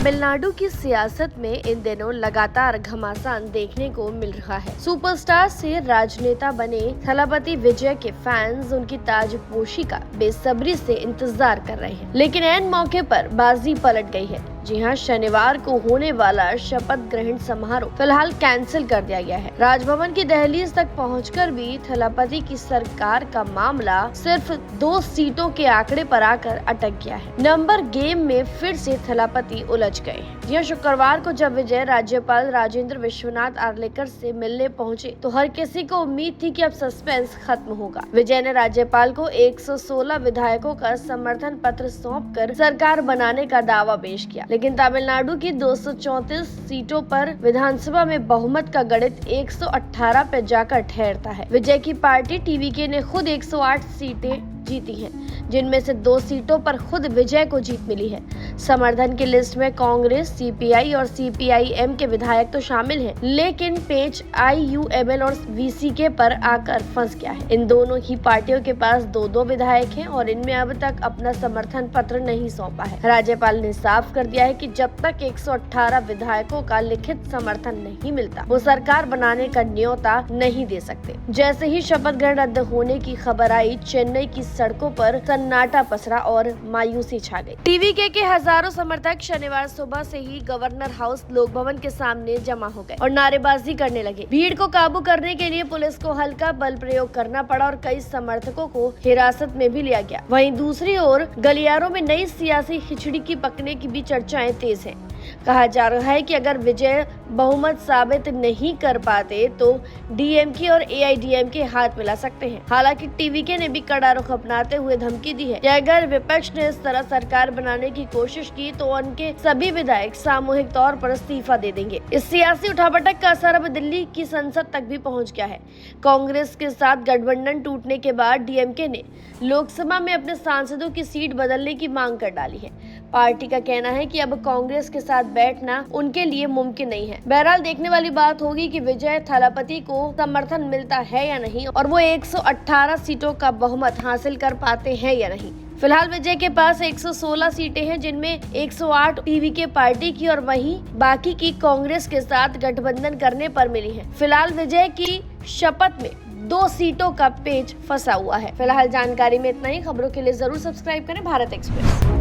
तमिलनाडु की सियासत में इन दिनों लगातार घमासान देखने को मिल रहा है। सुपरस्टार से राजनेता बने थलापति विजय के फैंस उनकी ताजपोशी का बेसब्री से इंतजार कर रहे हैं, लेकिन ऐन मौके पर बाजी पलट गई है। जी हां, शनिवार को होने वाला शपथ ग्रहण समारोह फिलहाल कैंसिल कर दिया गया है। राजभवन की दहलीज तक पहुंचकर भी थलापति की सरकार का मामला सिर्फ 2 सीटों के आंकड़े पर आकर अटक गया है। नंबर गेम में फिर से थलापति उलझ गए। यह शुक्रवार को जब विजय राज्यपाल राजेंद्र विश्वनाथ आर्लेकर से मिलने पहुंचे तो हर किसी को उम्मीद थी कि अब सस्पेंस खत्म होगा। विजय ने राज्यपाल को 116 विधायकों का समर्थन पत्र सौंपकर सरकार बनाने का दावा पेश किया, लेकिन तमिलनाडु की 234 सीटों पर विधानसभा में बहुमत का गणित 118 पर जाकर ठहरता है। विजय की पार्टी टीवीके ने खुद 108 सीटें जीती हैं, जिनमें से 2 सीटों पर खुद विजय को जीत मिली है। समर्थन की लिस्ट में कांग्रेस, सीपीआई और सीपीआईएम के विधायक तो शामिल हैं, लेकिन पेच आईयूएमएल और वीसीके पर आकर फंस गया है। इन दोनों ही पार्टियों के पास 2-2 विधायक हैं और इनमें अब तक अपना समर्थन पत्र नहीं सौंपा है। राज्यपाल ने साफ कर दिया है कि जब तक 118 विधायकों का लिखित समर्थन नहीं मिलता, वो सरकार बनाने का न्योता नहीं दे सकते। जैसे ही शपथ ग्रहण रद्द होने की खबर आई, चेन्नई की सड़कों पर सन्नाटा पसरा और मायूसी छा गई। टीवीके के हजारों समर्थक शनिवार सुबह से ही गवर्नर हाउस लोक भवन के सामने जमा हो गए और नारेबाजी करने लगे। भीड़ को काबू करने के लिए पुलिस को हल्का बल प्रयोग करना पड़ा और कई समर्थकों को हिरासत में भी लिया गया। वहीं दूसरी ओर गलियारों में नई सियासी खिचड़ी की पकने की भी चर्चाएं तेज हैं। कहा जा रहा है कि अगर विजय बहुमत साबित नहीं कर पाते तो डीएमके और एआईडीएमके हाथ मिला सकते हैं। हालांकि टीवीके ने भी कड़ा रुख अपनाते हुए धमकी दी है कि अगर विपक्ष ने इस तरह सरकार बनाने की कोशिश की तो उनके सभी विधायक सामूहिक तौर पर इस्तीफा दे देंगे। इस सियासी उठापटक का असर अब दिल्ली की संसद तक भी पहुंच गया है। कांग्रेस के साथ गठबंधन टूटने के बाद डीएमके ने लोकसभा में अपने सांसदों की सीट बदलने की मांग कर डाली है। पार्टी का कहना है कि अब कांग्रेस के साथ बैठना उनके लिए मुमकिन नहीं है। बहरहाल देखने वाली बात होगी कि विजय थलापति को समर्थन मिलता है या नहीं और वो 118 सीटों का बहुमत हासिल कर पाते हैं या नहीं। फिलहाल विजय के पास 116 सीटें हैं, जिनमें 108 टीवीके पार्टी की और वहीं बाकी की कांग्रेस के साथ गठबंधन करने पर मिली है। फिलहाल विजय की शपथ में 2 सीटों का पेच फंसा हुआ है। फिलहाल जानकारी में इतना ही। खबरों के लिए जरूर सब्सक्राइब करें भारत एक्सप्रेस।